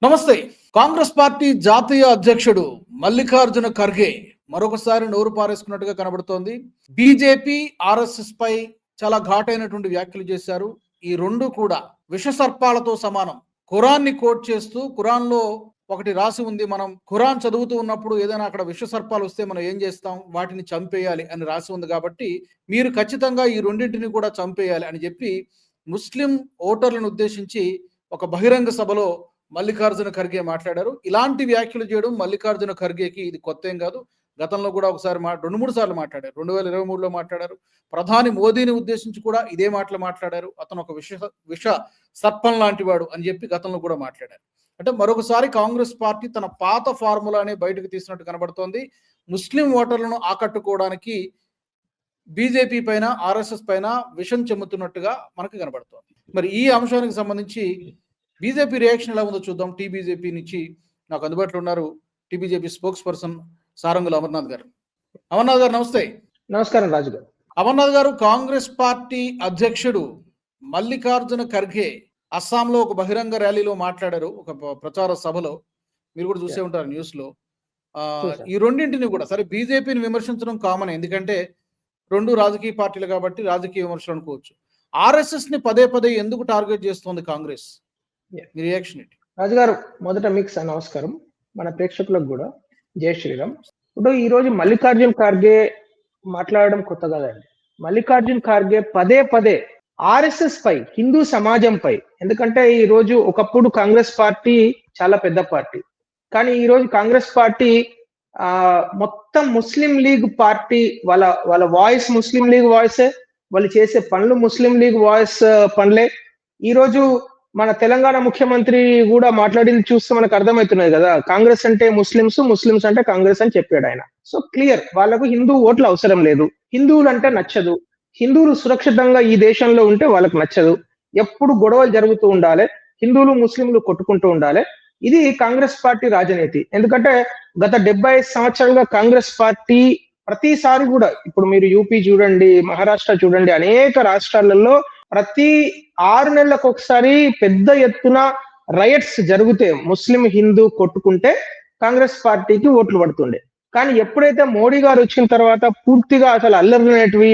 నమస్తే. కాంగ్రెస్ పార్టీ జాతీయ అధ్యక్షుడు మల్లికార్జున ఖర్గే మరొకసారి నోరు పారేసుకున్నట్టుగా కనబడుతోంది. బీజేపీ, ఆర్ఎస్ఎస్ పై చాలా ఘాటైనటువంటి వ్యాఖ్యలు చేశారు. ఈ రెండు కూడా విషసర్పాలతో సమానం. ఖురాన్ని కోట్ చేస్తూ ఖురాన్‌లో ఒకటి రాసి ఉంది. మనం ఖురాన్ చదువుతూ ఉన్నప్పుడు ఏదైనా అక్కడ విషసర్పాలు వస్తే మనం ఏం చేస్తాం? వాటిని చంపేయాలి అని రాసి ఉంది కాబట్టి మీరు ఖచ్చితంగా ఈ రెండింటిని కూడా చంపేయాలి అని చెప్పి ముస్లిం ఓటర్లను ఉద్దేశించి ఒక బహిరంగ సభలో మల్లికార్జున ఖర్గే మాట్లాడారు. ఇలాంటి వ్యాఖ్యలు చేయడం మల్లికార్జున ఖర్గేకి ఇది కొత్తేం కాదు. గతంలో కూడా ఒకసారి 2, 3 సార్లు మాట్లాడారు. 2023లో మాట్లాడారు. ప్రధాని మోదీని ఉద్దేశించి కూడా ఇదే మాటలు మాట్లాడారు. అతను ఒక విష సర్పం లాంటి వాడు అని చెప్పి గతంలో కూడా మాట్లాడారు. అంటే మరొకసారి కాంగ్రెస్ పార్టీ తన పాత ఫార్ములానే బయటకు తీసినట్టు కనబడుతోంది. ముస్లిం ఓటర్లను ఆకట్టుకోవడానికి బీజేపీ పైన, ఆర్ఎస్ఎస్ పైన విషం చెమ్ముతున్నట్టుగా మనకు కనబడుతోంది. మరి ఈ అంశానికి సంబంధించి బీజేపీ రియాక్షన్ ఎలా ఉందో చూద్దాం. టీబీజేపీ నుంచి నాకు అందుబాటులో ఉన్నారు టీబీజేపీ స్పోక్స్ పర్సన్ సారంగుల అమర్నాథ్ గారు. అమర్నాథ్ గారు నమస్తే. నమస్కారం రాజు గారు. అమర్నాథ్ గారు, కాంగ్రెస్ పార్టీ అధ్యక్షుడు మల్లికార్జున ఖర్గే అస్సాంలో ఒక బహిరంగ ర్యాలీలో మాట్లాడారు, ఒక ప్రచార సభలో. మీరు కూడా చూసే ఉంటారు న్యూస్ లో. ఈ రెండింటిని కూడా, సరే బీజేపీని విమర్శించడం కామన్, ఎందుకంటే రెండు రాజకీయ పార్టీలు కాబట్టి రాజకీయ విమర్శలు అనుకోవచ్చు. ఆర్ఎస్ఎస్ ని పదే పదే ఎందుకు టార్గెట్ చేస్తోంది కాంగ్రెస్? మీ రియాక్షన్ ఏంటి? రాజు గారు, మొదట మీకు నమస్కారం, మన ప్రేక్షకులకు కూడా జై శ్రీరామ్. ఇప్పుడు ఈ రోజు మల్లికార్జున్ ఖార్గే మాట్లాడడం కొత్త కదండి. మల్లికార్జున్ ఖార్గే పదే పదే ఆర్ఎస్ఎస్ పై, హిందూ సమాజంపై, ఎందుకంటే ఈ రోజు ఒకప్పుడు కాంగ్రెస్ పార్టీ చాలా పెద్ద పార్టీ, కానీ ఈ రోజు కాంగ్రెస్ పార్టీ మొత్తం ముస్లిం లీగ్ పార్టీ, వాళ్ళ వాయిస్ ముస్లిం లీగ్ వాయిసే, వాళ్ళు చేసే పనులు ముస్లిం లీగ్ వాయిస్ పనులే. ఈ రోజు మన తెలంగాణ ముఖ్యమంత్రి కూడా మాట్లాడింది చూస్తే మనకు అర్థమవుతున్నది కదా, కాంగ్రెస్ అంటే ముస్లిమ్స్, ముస్లిమ్స్ అంటే కాంగ్రెస్ అని చెప్పాడు ఆయన. సో క్లియర్, వాళ్ళకు హిందూ ఓట్లు అవసరం లేదు, హిందువులు అంటే నచ్చదు, హిందువులు సురక్షితంగా ఈ దేశంలో ఉంటే వాళ్ళకు నచ్చదు, ఎప్పుడు గొడవలు జరుగుతూ ఉండాలి, హిందువులు ముస్లింలు కొట్టుకుంటూ ఉండాలి. ఇది కాంగ్రెస్ పార్టీ రాజనీతి. ఎందుకంటే గత 75 సంవత్సరాలుగా కాంగ్రెస్ పార్టీ ప్రతిసారి కూడా, ఇప్పుడు మీరు యూపీ చూడండి, మహారాష్ట్ర చూడండి, అనేక రాష్ట్రాలలో ప్రతి 6 నెలలకు ఒకసారి పెద్ద ఎత్తున రైట్స్ జరిగితే, ముస్లిం హిందూ కొట్టుకుంటే కాంగ్రెస్ పార్టీకి ఓట్లు పడుతుండే. కానీ ఎప్పుడైతే మోడీ గారు వచ్చిన తర్వాత పూర్తిగా అసలు అల్లర్లు అనేటివి,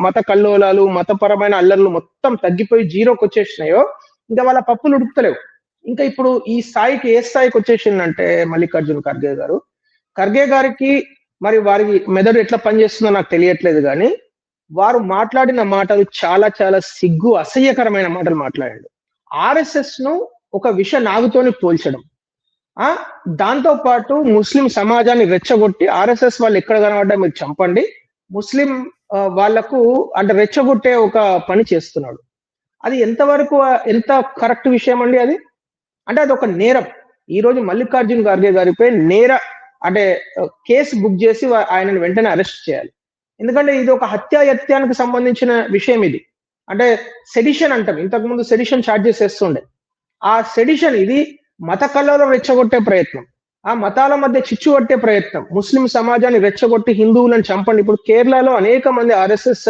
మత కల్లోలాలు, మతపరమైన అల్లర్లు మొత్తం తగ్గిపోయి జీరోకి వచ్చేసినాయో, ఇంకా వాళ్ళ పప్పులు ఉడుకుతలేవు. ఇంకా ఇప్పుడు ఈ స్థాయికి, ఏ స్థాయికి వచ్చేసిందంటే మల్లికార్జున ఖర్గే గారికి మరి వారి మెదడు ఎట్లా పనిచేస్తుందో నాకు తెలియట్లేదు, కానీ వారు మాట్లాడిన మాటలు చాలా చాలా సిగ్గు, అసహ్యకరమైన మాటలు మాట్లాడాడు. ఆర్ఎస్ఎస్ ను ఒక విష నాగుతోని పోల్చడం, దాంతో పాటు ముస్లిం సమాజాన్ని రెచ్చగొట్టి, ఆర్ఎస్ఎస్ వాళ్ళు ఎక్కడ కనబడ్డా మీరు చంపండి, ముస్లిం వాళ్లకు అంటే రెచ్చగొట్టే ఒక పని చేస్తున్నాడు. అది ఎంతవరకు ఎంత కరెక్ట్ విషయం అండి అది? అంటే అది ఒక నేరం. ఈ రోజు మల్లికార్జున ఖార్గే గారిపై అంటే కేసు బుక్ చేసి ఆయనను వెంటనే అరెస్ట్ చేయాలి. ఎందుకంటే ఇది ఒక హత్యాయత్యానికి సంబంధించిన విషయం. ఇది అంటే సెడిషన్ అంటాం, ఇంతకుముందు సెడిషన్ ఛార్జెస్ వేస్తుండే. ఆ సెడిషన్, ఇది మత కళలో రెచ్చగొట్టే ప్రయత్నం, ఆ మతాల మధ్య చిచ్చు పట్టే ప్రయత్నం, ముస్లిం సమాజాన్ని రెచ్చగొట్టి హిందువులను చంపండి. ఇప్పుడు కేరళలో అనేక మంది ఆర్ఎస్ఎస్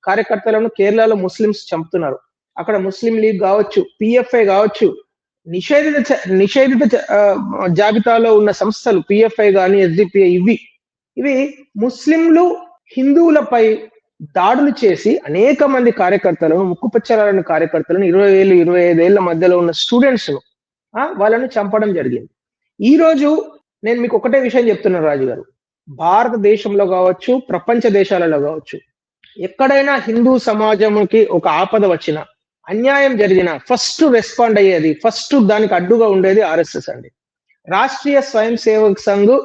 కార్యకర్తలను కేరళలో ముస్లింస్ చంపుతున్నారు. అక్కడ ముస్లిం లీగ్ కావచ్చు, పిఎఫ్ఐ కావచ్చు, నిషేధిత జాబితాలో ఉన్న సంస్థలు, పిఎఫ్ఐ కానీ, ఎస్డిపిఐ, ఇవి ముస్లింలు హిందువులపై దాడులు చేసి అనేక మంది కార్యకర్తలను, ముక్కుపచ్చలాలని కార్యకర్తలను, 20 ఏళ్ళు 25 ఏళ్ల మధ్యలో ఉన్న స్టూడెంట్స్ ను వాళ్ళను చంపడం జరిగింది. ఈ రోజు నేను మీకు ఒకటే విషయం చెప్తున్నాను రాజు గారు, భారతదేశంలో కావచ్చు, ప్రపంచ దేశాలలో కావచ్చు, ఎక్కడైనా హిందూ సమాజంకి ఒక ఆపద వచ్చినా, అన్యాయం జరిగినా ఫస్ట్ రెస్పాండ్ అయ్యేది, ఫస్ట్ దానికి అడ్డుగా ఉండేది ఆర్ఎస్ఎస్ అండి. రాష్ట్రీయ స్వయం సేవక్ సంఘ్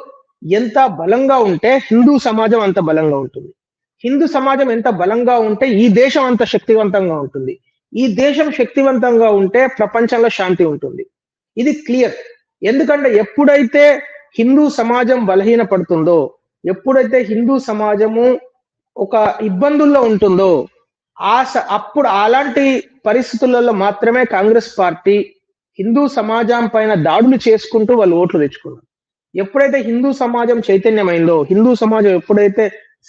ఎంత బలంగా ఉంటే హిందూ సమాజం అంత బలంగా ఉంటుంది. హిందూ సమాజం ఎంత బలంగా ఉంటే ఈ దేశం అంత శక్తివంతంగా ఉంటుంది. ఈ దేశం శక్తివంతంగా ఉంటే ప్రపంచంలో శాంతి ఉంటుంది. ఇది క్లియర్. ఎందుకంటే ఎప్పుడైతే హిందూ సమాజం బలహీన పడుతుందో, ఎప్పుడైతే హిందూ సమాజము ఒక ఇబ్బందుల్లో ఉంటుందో, అప్పుడు అలాంటి పరిస్థితులలో మాత్రమే కాంగ్రెస్ పార్టీ హిందూ సమాజం పైన దాడులు చేసుకుంటూ వాళ్ళు ఓట్లు తెచ్చుకున్నారు. ఎప్పుడైతే హిందూ సమాజం చైతన్యమైందో, హిందూ సమాజం ఎప్పుడైతే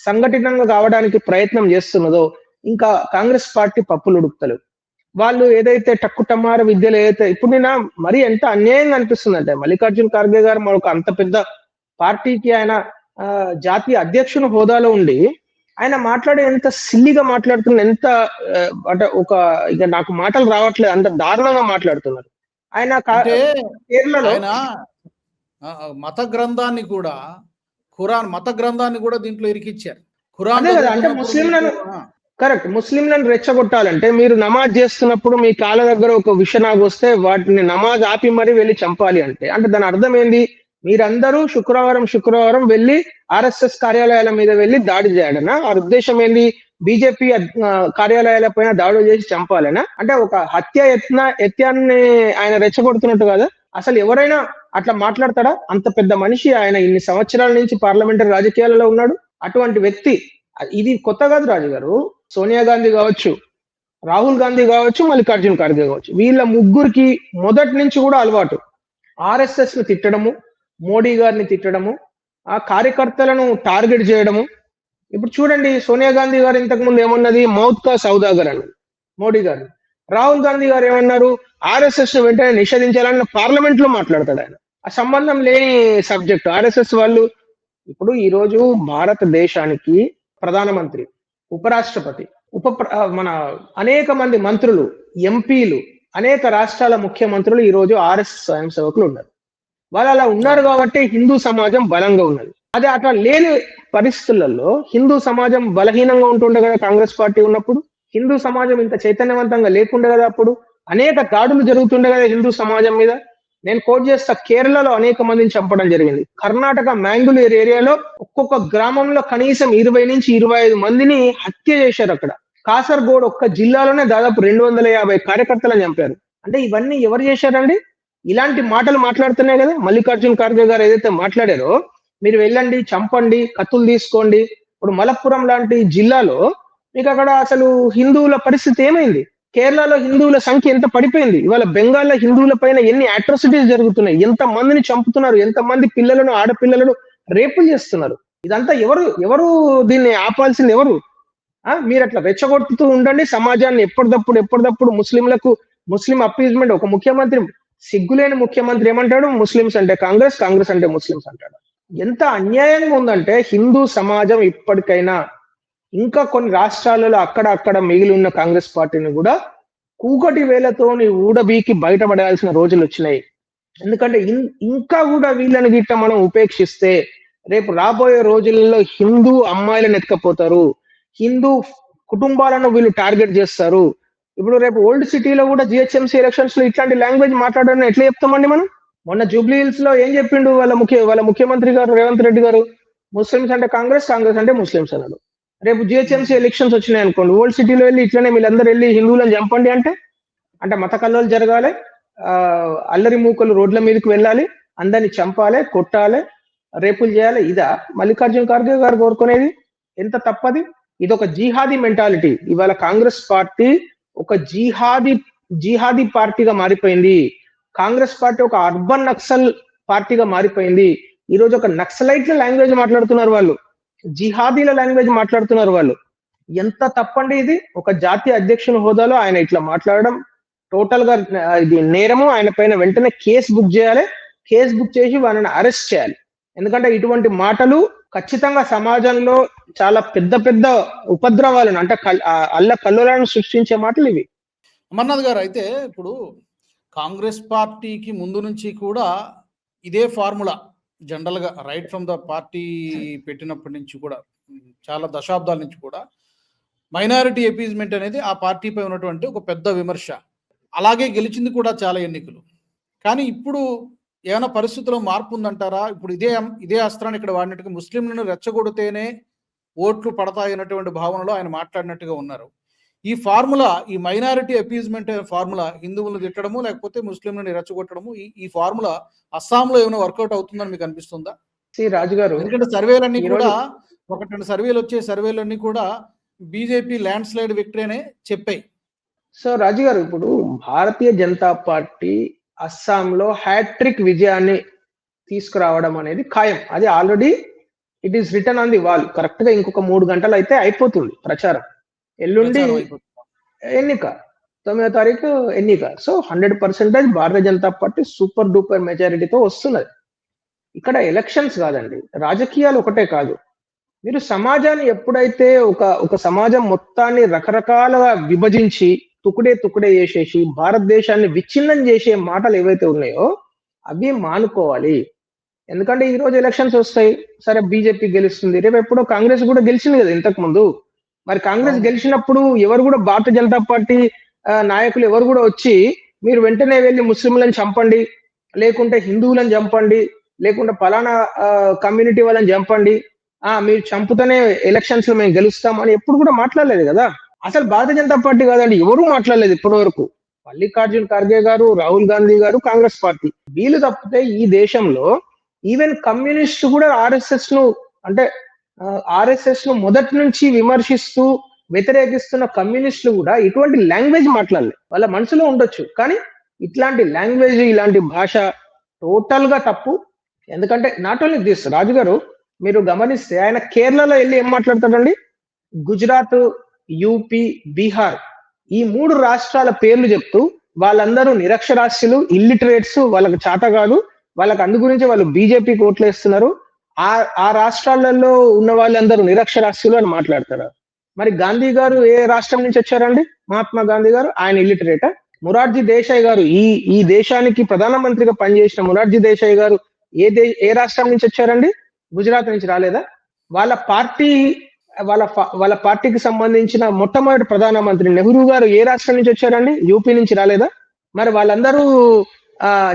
సంఘటితంగా కావడానికి ప్రయత్నం చేస్తున్నదో, ఇంకా కాంగ్రెస్ పార్టీ పప్పులు ఉడుకుతలేవు. వాళ్ళు ఏదైతే టక్కుటమార విద్యలు ఏదైతే ఇప్పుడు నిన్న మరి ఎంత అన్యాయంగా అనిపిస్తుంది అంటే మల్లికార్జున ఖర్గే గారు మనకు అంత పెద్ద పార్టీకి ఆయన జాతీయ అధ్యక్షుని హోదాలో ఉండి ఆయన మాట్లాడే ఎంత సిల్లిగా మాట్లాడుతున్నారు, ఎంత అంటే ఒక ఇక నాకు మాటలు రావట్లేదు, అంత దారుణంగా మాట్లాడుతున్నారు ఆయన. కేరళలో ఆయన మత గ్రంథాన్ని కూడా, ఖురాన్ మత గ్రంథాన్ని కూడా దీంట్లో ఇరికిచ్చారు. ఖురాన్ అంటే ముస్లింలను కరెక్ట్, ముస్లింలను రెచ్చగొట్టాలంటే మీరు నమాజ్ చేస్తున్నప్పుడు మీ కాళ్ళ దగ్గర ఒక విషనాగు వస్తే వాటిని నమాజ్ ఆపి మరీ వెళ్ళి చంపాలి అంటే దాని అర్థం ఏంది? మీరందరూ శుక్రవారం వెళ్ళి ఆర్ఎస్ఎస్ కార్యాలయాల మీద వెళ్ళి దాడి చేయడనా? ఆ ఉద్దేశం ఏంది? బీజేపీ కార్యాలయాల పైన దాడులు చేసి చంపాలనా? అంటే ఒక యత్నాన్ని ఆయన రెచ్చగొడుతున్నట్టు కదా. అసలు ఎవరైనా అట్లా మాట్లాడతాడా? అంత పెద్ద మనిషి ఆయన, ఇన్ని సంవత్సరాల నుంచి పార్లమెంటరీ రాజకీయాలలో ఉన్నాడు. అటువంటి వ్యక్తి, ఇది కొత్త కాదు రాజు గారు. సోనియా గాంధీ కావచ్చు, రాహుల్ గాంధీ కావచ్చు, మల్లికార్జున ఖర్గే కావచ్చు, వీళ్ళ ముగ్గురికి మొదటి నుంచి కూడా అలవాటు ఆర్ఎస్ఎస్ ను తిట్టడము, మోడీ గారిని తిట్టడము, ఆ కార్యకర్తలను టార్గెట్ చేయడము. ఇప్పుడు చూడండి, సోనియా గాంధీ గారు ఇంతకు ముందు ఏమన్నది? మౌత్ కా సౌదాగర్ అన్నది మోడీ గారు. రాహుల్ గాంధీ గారు ఏమన్నారు? ఆర్ఎస్ఎస్ ను వెంటనే నిషేధించాలని పార్లమెంట్ లో మాట్లాడతాడు ఆయన. ఆ సంబంధం లేని సబ్జెక్ట్. ఆర్ఎస్ఎస్ వాళ్ళు ఇప్పుడు ఈ రోజు భారతదేశానికి ప్రధానమంత్రి, ఉపరాష్ట్రపతి, మన అనేక మంది మంత్రులు, ఎంపీలు, అనేక రాష్ట్రాల ముఖ్యమంత్రులు ఈ రోజు ఆర్ఎస్ఎస్ స్వయం సేవకులు ఉన్నారు. వాళ్ళు అలా ఉన్నారు కాబట్టి హిందూ సమాజం బలంగా ఉన్నది. అదే అట్లా లేని పరిస్థితులలో హిందూ సమాజం బలహీనంగా ఉంటుండే కదా కాంగ్రెస్ పార్టీ ఉన్నప్పుడు. హిందూ సమాజం ఇంత చైతన్యవంతంగా లేకుండే కదా అప్పుడు. అనేక దాడులు జరుగుతుండే కదా హిందూ సమాజం మీద. నేను కోట్ చేస్తా, కేరళలో అనేక మందిని చంపడం జరిగింది. కర్ణాటక మ్యాంగ్లూర్ ఏరియాలో ఒక్కొక్క గ్రామంలో కనీసం 20 నుంచి 25 మందిని హత్య చేశారు అక్కడ. కాసర్గోడ్ ఒక్క జిల్లాలోనే దాదాపు 250 కార్యకర్తలను చంపారు. అంటే ఇవన్నీ ఎవరు చేశారండి? ఇలాంటి మాటలు మాట్లాడుతున్నాయి కదా మల్లికార్జున ఖర్గే గారు ఏదైతే మాట్లాడారో, మీరు వెళ్ళండి, చంపండి, కత్తులు తీసుకోండి. ఇప్పుడు మలప్పురం లాంటి జిల్లాలో మీకు అక్కడ అసలు హిందువుల పరిస్థితి ఏమైంది? కేరళలో హిందువుల సంఖ్య ఎంత పడిపోయింది? ఇవాళ బెంగాల్లో హిందువుల పైన ఎన్ని అట్రాసిటీస్ జరుగుతున్నాయి, ఎంత మందిని చంపుతున్నారు, ఎంత మంది పిల్లలను, ఆడపిల్లలను రేపులు చేస్తున్నారు. ఇదంతా ఎవరు దీన్ని ఆపాల్సింది ఎవరు? మీరు అట్లా రెచ్చగొడుతూ ఉండండి సమాజాన్ని. ఎప్పటిదప్పుడు ముస్లిం అప్పీజ్మెంట్. ఒక ముఖ్యమంత్రి, సిగ్గులేని ముఖ్యమంత్రి ఏమంటాడు? ముస్లిమ్స్ అంటే కాంగ్రెస్, కాంగ్రెస్ అంటే ముస్లిమ్స్ అంటాడు. ఎంత అన్యాయంగా ఉందంటే హిందూ సమాజం ఇప్పటికైనా ఇంకా కొన్ని రాష్ట్రాలలో అక్కడ మిగిలి ఉన్న కాంగ్రెస్ పార్టీని కూడా కూకటి వేలతోని ఊడబీకి బయటపడాల్సిన రోజులు వచ్చినాయి. ఎందుకంటే ఇంకా కూడా వీళ్ళని గిట్ట మనం ఉపేక్షిస్తే రేపు రాబోయే రోజులలో హిందూ అమ్మాయిలను ఎత్తుకపోతారు, హిందూ కుటుంబాలను వీళ్ళు టార్గెట్ చేస్తారు. ఇప్పుడు రేపు ఓల్డ్ సిటీలో కూడా జిహెచ్ఎంసీ ఎలక్షన్స్ లో ఇట్లాంటి లాంగ్వేజ్ మాట్లాడాలని ఎట్లా చెప్తామండి మనం? మొన్న జూబ్లీ హిల్స్ లో ఏం చెప్పిండు వాళ్ళ ముఖ్యమంత్రి గారు రేవంత్ రెడ్డి గారు? ముస్లిమ్స్ అంటే కాంగ్రెస్, కాంగ్రెస్ అంటే ముస్లిమ్స్ అన్నాడు. రేపు జిహెచ్ఎంసీ ఎలక్షన్స్ వచ్చినాయి అనుకోండి, ఓల్డ్ సిటీలో వెళ్ళి ఇట్లనే వీళ్ళందరూ వెళ్ళి హిందువులను చంపండి అంటే మత కల్లోలు జరగాలి, అల్లరి మూకలు రోడ్ల మీదకి వెళ్ళాలి, అందరిని చంపాలి, కొట్టాలి, రేపులు చేయాలి. ఇదా మల్లికార్జున ఖర్గే గారు కోరుకునేది? ఎంత తప్పది! ఇది ఒక జిహాదీ మెంటాలిటీ. ఇవాళ కాంగ్రెస్ పార్టీ ఒక జిహాదీ పార్టీగా మారిపోయింది. కాంగ్రెస్ పార్టీ ఒక అర్బన్ నక్సల్ పార్టీగా మారిపోయింది. ఈ రోజు ఒక నక్సలైట్ల లాంగ్వేజ్ మాట్లాడుతున్నారు వాళ్ళు, జిహాదీల లాంగ్వేజ్ మాట్లాడుతున్నారు వాళ్ళు. ఎంత తప్పండి ఇది! ఒక జాతీయ అధ్యక్షుని హోదాలో ఆయన ఇట్లా మాట్లాడడం టోటల్ గా ఇది నేరము. ఆయన పైన వెంటనే కేసు బుక్ చేయాలి, కేసు బుక్ చేసి వాళ్ళని అరెస్ట్ చేయాలి. ఎందుకంటే ఇటువంటి మాటలు ఖచ్చితంగా సమాజంలో చాలా పెద్ద ఉపద్రవాలను, అంటే కల్లోలను సృష్టించే మాటలు ఇవి. అమర్నాథ్ గారు, అయితే ఇప్పుడు కాంగ్రెస్ పార్టీకి ముందు నుంచి కూడా ఇదే ఫార్ములా జనరల్ గా రైట్ ఫ్రమ్ ద పార్టీ పెట్టినప్పటి నుంచి కూడా, చాలా దశాబ్దాల నుంచి కూడా మైనారిటీ అపీజ్మెంట్ అనేది ఆ పార్టీపై ఉన్నటువంటి ఒక పెద్ద విమర్శ. అలాగే గెలిచింది కూడా చాలా ఎన్నికలు. కానీ ఇప్పుడు ఏమైనా పరిస్థితుల్లో మార్పు ఉందంటారా? ఇప్పుడు ఇదే అస్త్రాన్ని ఇక్కడ వాడినట్టుగా ముస్లింలను రెచ్చగొడితేనే ఓట్లు పడతాయన్నటువంటి భావనలో ఆయన మాట్లాడినట్టుగా ఉన్నారు. ఈ ఫార్ములా, ఈ మైనారిటీ అపీజ్మెంట్ ఫార్ములా, హిందువులను తిట్టడము లేకపోతే ముస్లింలను రెచ్చగొట్టడము, ఈ ఫార్ములా అస్సాంలో ఏమైనా వర్కౌట్ అవుతుందని మీకు అనిపిస్తుందా? రాజు గారు, ఎందుకంటే సర్వేలన్నీ కూడా, 1-2 సర్వేలు వచ్చే సర్వేలన్నీ కూడా బీజేపీ ల్యాండ్ స్లైడ్ విక్టరీ అనే చెప్పాయి. సో రాజు గారు, ఇప్పుడు భారతీయ జనతా పార్టీ అస్సాంలో హ్యాట్రిక్ విజయాన్ని తీసుకురావడం అనేది ఖాయం. అది already it is return on the wall. Correct గా ఇంకొక 3 గంటలు అయితే అయిపోతుంది ప్రచారం. ఎల్లుండి ఎన్నిక. 9వ తారీఖు ఎన్నిక. So 100% Bharatiya Janata party super duper మెజారిటీతో వస్తున్నది. ఇక్కడ ఎలక్షన్స్ కాదండి, రాజకీయాలు ఒకటే కాదు. మీరు సమాజాన్ని ఎప్పుడైతే ఒక సమాజం మొత్తాన్ని రకరకాలుగా విభజించి తుకుడే చేసేసి భారతదేశాన్ని విచ్ఛిన్నం చేసే మాటలు ఏవైతే ఉన్నాయో అవి మానుకోవాలి. ఎందుకంటే ఈ రోజు ఎలక్షన్స్ వస్తాయి, సరే బీజేపీ గెలుస్తుంది, రేపు ఎప్పుడో కాంగ్రెస్ కూడా గెలిచింది కదా ఇంతకు ముందు. మరి కాంగ్రెస్ గెలిచినప్పుడు ఎవరు కూడా భారతీయ జనతా పార్టీ నాయకులు ఎవరు కూడా వచ్చి మీరు వెంటనే వెళ్ళి ముస్లింలను చంపండి, లేకుంటే హిందువులను చంపండి, లేకుంటే పలానా కమ్యూనిటీ వాళ్ళని చంపండి, మీరు చంపుతూనే ఎలక్షన్స్ లో మేము గెలుస్తాం అని ఎప్పుడు కూడా మాట్లాడలేదు కదా. అసలు భారతీయ జనతా పార్టీ కాదండి, ఎవరు మాట్లాడలేదు ఇప్పటి వరకు. మల్లికార్జున్ ఖర్గే గారు, రాహుల్ గాంధీ గారు, కాంగ్రెస్ పార్టీ, వీళ్ళు తప్పితే ఈ దేశంలో ఈవెన్ కమ్యూనిస్ట్ కూడా ఆర్ఎస్ఎస్ ను మొదటి నుంచి విమర్శిస్తూ వ్యతిరేకిస్తున్న కమ్యూనిస్టులు కూడా ఇటువంటి లాంగ్వేజ్ మాట్లాడలేదు. వాళ్ళ మనసులో ఉండొచ్చు, కానీ ఇట్లాంటి లాంగ్వేజ్, ఇలాంటి భాష టోటల్ గా తప్పు. ఎందుకంటే నాట్ ఓన్లీ దిస్, రాజు గారు మీరు గమనిస్తే ఆయన కేరళలో వెళ్ళి ఏం మాట్లాడతాడండి, గుజరాత్, యూపీ, బీహార్ ఈ 3 రాష్ట్రాల పేర్లు చెప్తూ వాళ్ళందరూ నిరక్షరాస్యులు, ఇల్లిటరేట్స్, వాళ్ళకి చేత కాదు, వాళ్ళకి అందు గురించి వాళ్ళు బీజేపీకి ఓట్లేస్తున్నారు, ఆ రాష్ట్రాలలో ఉన్న వాళ్ళందరూ నిరక్షరాస్యులు అని మాట్లాడతారు. మరి గాంధీ గారు ఏ రాష్ట్రం నుంచి వచ్చారండి? మహాత్మా గాంధీ గారు, ఆయన ఇల్లిటరేట్. మొరార్జీ దేశాయ్ గారు, ఈ దేశానికి ప్రధానమంత్రిగా పనిచేసిన మొరార్జీ దేశాయ్ గారు ఏ రాష్ట్రం నుంచి వచ్చారండి? గుజరాత్ నుంచి రాలేదా? వాళ్ళ పార్టీకి సంబంధించిన మొట్టమొదటి ప్రధానమంత్రి నెహ్రూ గారు ఏ రాష్ట్రం నుంచి వచ్చారండి? యూపీ నుంచి రాలేదా? మరి వాళ్ళందరూ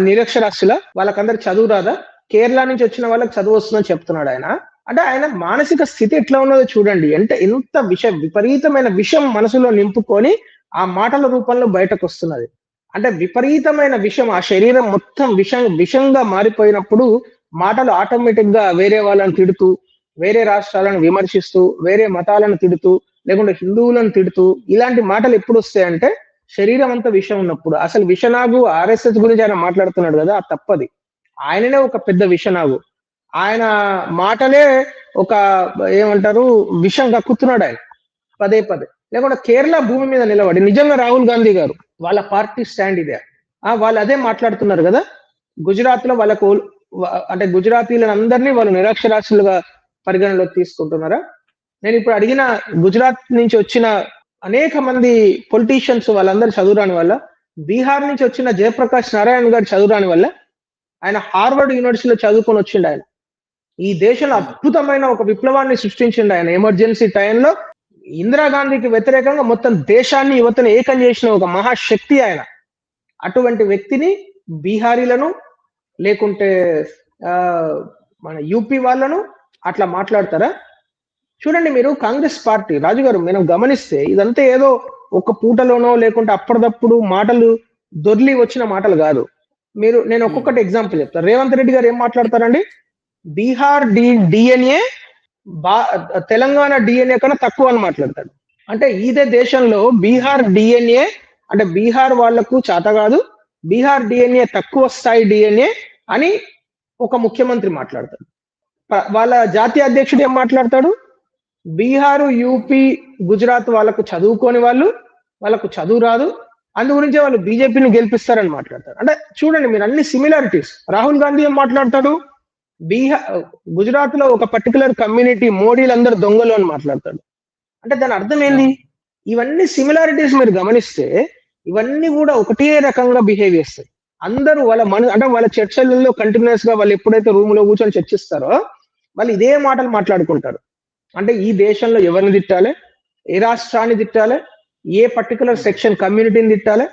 నిరక్షరాస్యుల, వాళ్ళకందరు చదువు రాదా? కేరళ నుంచి వచ్చిన వాళ్ళకి చదువు వస్తుందని చెప్తున్నాడు ఆయన. అంటే ఆయన మానసిక స్థితి ఎట్లా ఉన్నదో చూడండి. అంటే ఎంత విపరీతమైన విషం మనసులో నింపుకొని ఆ మాటల రూపంలో బయటకు వస్తున్నది. అంటే విపరీతమైన విషం, ఆ శరీరం మొత్తం విషంగా మారిపోయినప్పుడు మాటలు ఆటోమేటిక్ గా వేరే వాళ్ళని తిడుతూ, వేరే రాష్ట్రాలను విమర్శిస్తూ, వేరే మతాలను తిడుతూ, లేకుంటే హిందువులను తిడుతూ, ఇలాంటి మాటలు ఎప్పుడు వస్తాయంటే శరీరం అంతా విషం ఉన్నప్పుడు. అసలు విషనాగు ఆర్ఎస్ఎస్ గురించి ఆయన మాట్లాడుతున్నాడు కదా, తప్పది. ఆయననే ఒక పెద్ద విషనాగు. ఆయన మాటలే ఒక ఏమంటారు విషం కక్కుతున్నాడు ఆయన పదే. లేకుంటే కేరళ భూమి మీద నిలబడి నిజంగా రాహుల్ గాంధీ గారు వాళ్ళ పార్టీ స్టాండ్ ఇదే, వాళ్ళు అదే మాట్లాడుతున్నారు కదా. గుజరాత్ లో వాళ్ళకు అంటే గుజరాతీలను అందరినీ వాళ్ళు నిరక్షరాస్యులుగా పరిగణలోకి తీసుకుంటున్నారా? నేను ఇప్పుడు అడిగిన గుజరాత్ నుంచి వచ్చిన అనేక మంది పొలిటీషియన్స్ వాళ్ళందరూ చదువురాని వల్ల, బీహార్ నుంచి వచ్చిన జయప్రకాష్ నారాయణ గారు చదువురాని వల్ల, ఆయన హార్వర్డ్ యూనివర్సిటీలో చదువుకొని వచ్చిండు. ఆయన ఈ దేశంలో అద్భుతమైన ఒక విప్లవాన్ని సృష్టించిండు. ఆయన ఎమర్జెన్సీ టైంలో ఇందిరాగాంధీకి వ్యతిరేకంగా మొత్తం దేశాన్ని, యువతను ఏకం చేసిన ఒక మహాశక్తి ఆయన. అటువంటి వ్యక్తిని బీహారీలను, లేకుంటే మన యూపీ వాళ్ళను అట్లా మాట్లాడతారా? చూడండి, మీరు కాంగ్రెస్ పార్టీ, రాజుగారు మనం గమనిస్తే ఇదంతా ఏదో ఒక పూటలోనో లేకుంటే అప్పటిదప్పుడు మాటలు దొర్లి వచ్చిన మాటలు కాదు. నేను ఒక్కొక్కటి ఎగ్జాంపుల్ చెప్తాను. రేవంత్ రెడ్డి గారు ఏం మాట్లాడతారండి, బీహార్ డిఎన్ఏ తెలంగాణ డిఎన్ఏ కన్నా తక్కువ అని మాట్లాడతాడు. అంటే ఇదే దేశంలో బీహార్ డిఎన్ఏ అంటే బీహార్ వాళ్లకు చేత కాదు, బీహార్ డిఎన్ఏ తక్కువ స్థాయి డిఎన్ఏ అని ఒక ముఖ్యమంత్రి మాట్లాడతాడు. వాళ్ళ జాతీయ అధ్యక్షుడు ఏం మాట్లాడతాడు, బీహారు, యూపీ, గుజరాత్ వాళ్ళకు చదువుకోని వాళ్ళు, వాళ్ళకు చదువు రాదు, అందు గురించే వాళ్ళు బీజేపీని గెలిపిస్తారని మాట్లాడతారు. అంటే చూడండి మీరు అన్ని సిమిలారిటీస్. రాహుల్ గాంధీ ఏం మాట్లాడతాడు, గుజరాత్ లో ఒక పర్టికులర్ కమ్యూనిటీ మోడీలందరూ దొంగలు అని మాట్లాడతాడు. అంటే దాని అర్థం ఏంది? ఇవన్నీ సిమిలారిటీస్ మీరు గమనిస్తే ఇవన్నీ కూడా ఒకటే రకంగా బిహేవ్ చేస్తాయి. అందరూ వాళ్ళ చర్చలలో కంటిన్యూస్ గా వాళ్ళు ఎప్పుడైతే రూమ్ లో కూర్చొని చర్చిస్తారో వాళ్ళు ఇదే మాటలు మాట్లాడుకుంటారు. అంటే ఈ దేశంలో ఎవరిని తిట్టాలి, ఏ రాష్ట్రాన్ని తిట్టాలి, ఏ పర్టికులర్ సెక్షన్ కమ్యూనిటీని తిట్టాలి,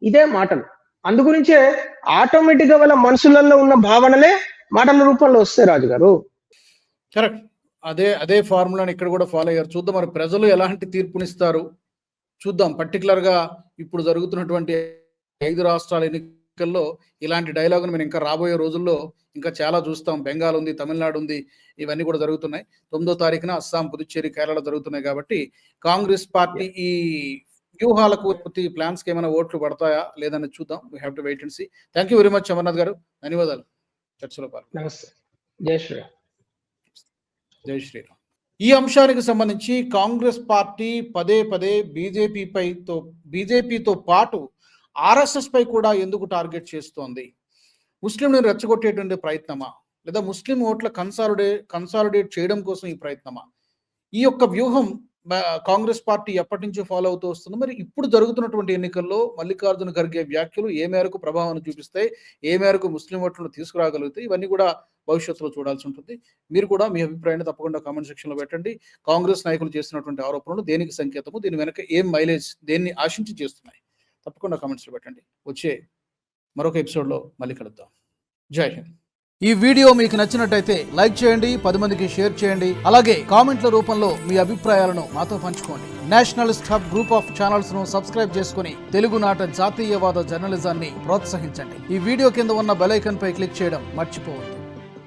ఇదే మాటలు. అందుగురించే ఆటోమేటిక్ గా వాళ్ళ మనసులలో ఉన్న భావనలే మాటల రూపంలో వస్తాయి. రాజు గారు కరెక్ట్, అదే ఫార్ములాని ఇక్కడ కూడా ఫాలో అయ్యారు. చూద్దాం మరి ప్రజలు ఎలాంటి తీర్పునిస్తారు చూద్దాం. పర్టికులర్ గా ఇప్పుడు జరుగుతున్నటువంటి 5 రాష్ట్రాల ఎన్నికల్లో ఇలాంటి డైలాగును మేము ఇంకా రాబోయే రోజుల్లో ఇంకా చాలా చూస్తాం. బెంగాల్ ఉంది, తమిళనాడు ఉంది, ఇవన్నీ కూడా జరుగుతున్నాయి. 9వ తారీఖున అస్సాం, పుదుచ్చేరి, కేరళ జరుగుతున్నాయి. కాబట్టి కాంగ్రెస్ పార్టీ ఈ వ్యూహాలకు ప్లాన్స్ కి ఏమైనా ఓట్లు పడతాయా లేదని చూద్దాం. We have to wait and see. Thank you very much Amarnath గారు, ధన్యవాదాలు. చర్చలో పాల్గొన్నారు. నమస్తే. జై శ్రీరామ్. జై శ్రీరామ్. ఈ అంశానికి సంబంధించి కాంగ్రెస్ పార్టీ పదే పదే బీజేపీతో పాటు ఆర్ఎస్ఎస్ పై కూడా ఎందుకు టార్గెట్ చేస్తోంది? ముస్లింలను రెచ్చగొట్టేటువంటి ప్రయత్నమా, లేదా ముస్లిం ఓట్ల కన్సాలిడేట్ చేయడం కోసం ఈ ప్రయత్నమా? ఈ యొక్క వ్యూహం కాంగ్రెస్ పార్టీ ఎప్పటి నుంచో ఫాలో అవుతూ వస్తుంది. మరి ఇప్పుడు జరుగుతున్నటువంటి ఎన్నికల్లో మల్లికార్జున ఖర్గే వ్యాఖ్యలు ఏ మేరకు ప్రభావాన్ని చూపిస్తాయి, ఏ మేరకు ముస్లిం ఓట్లను తీసుకురాగలుగుతాయి, ఇవన్నీ కూడా భవిష్యత్తులో చూడాల్సి ఉంటుంది. మీరు కూడా మీ అభిప్రాయాన్ని తప్పకుండా కామెంట్ సెక్షన్ లో పెట్టండి. కాంగ్రెస్ నాయకులు చేస్తున్నటువంటి ఆరోపణలు దేనికి సంకేతము, దీని వెనక ఏం మైలేజ్, దేన్ని ఆశించి చేస్తున్నాయి, తప్పకుండా కామెంట్స్ లో పెట్టండి. వచ్చే మరొక ఎపిసోడ్ లో మళ్ళీ కలుద్దాం. జై హింద్. ఈ వీడియో మీకు నచ్చినట్టయితే లైక్ చేయండి, 10 మందికి షేర్ చేయండి. అలాగే కామెంట్ల రూపంలో మీ అభిప్రాయాలను మాతో పంచుకోండి. Nationalist hub group of channels ను సబ్స్క్రైబ్ చేసుకుని తెలుగునాట జాతీయవాద జర్నలిజాన్ని ప్రోత్సహించండి. ఈ వీడియో కింద ఉన్న బెల్ ఐకాన్ పై క్లిక్ చేయడం మర్చిపోవద్దు.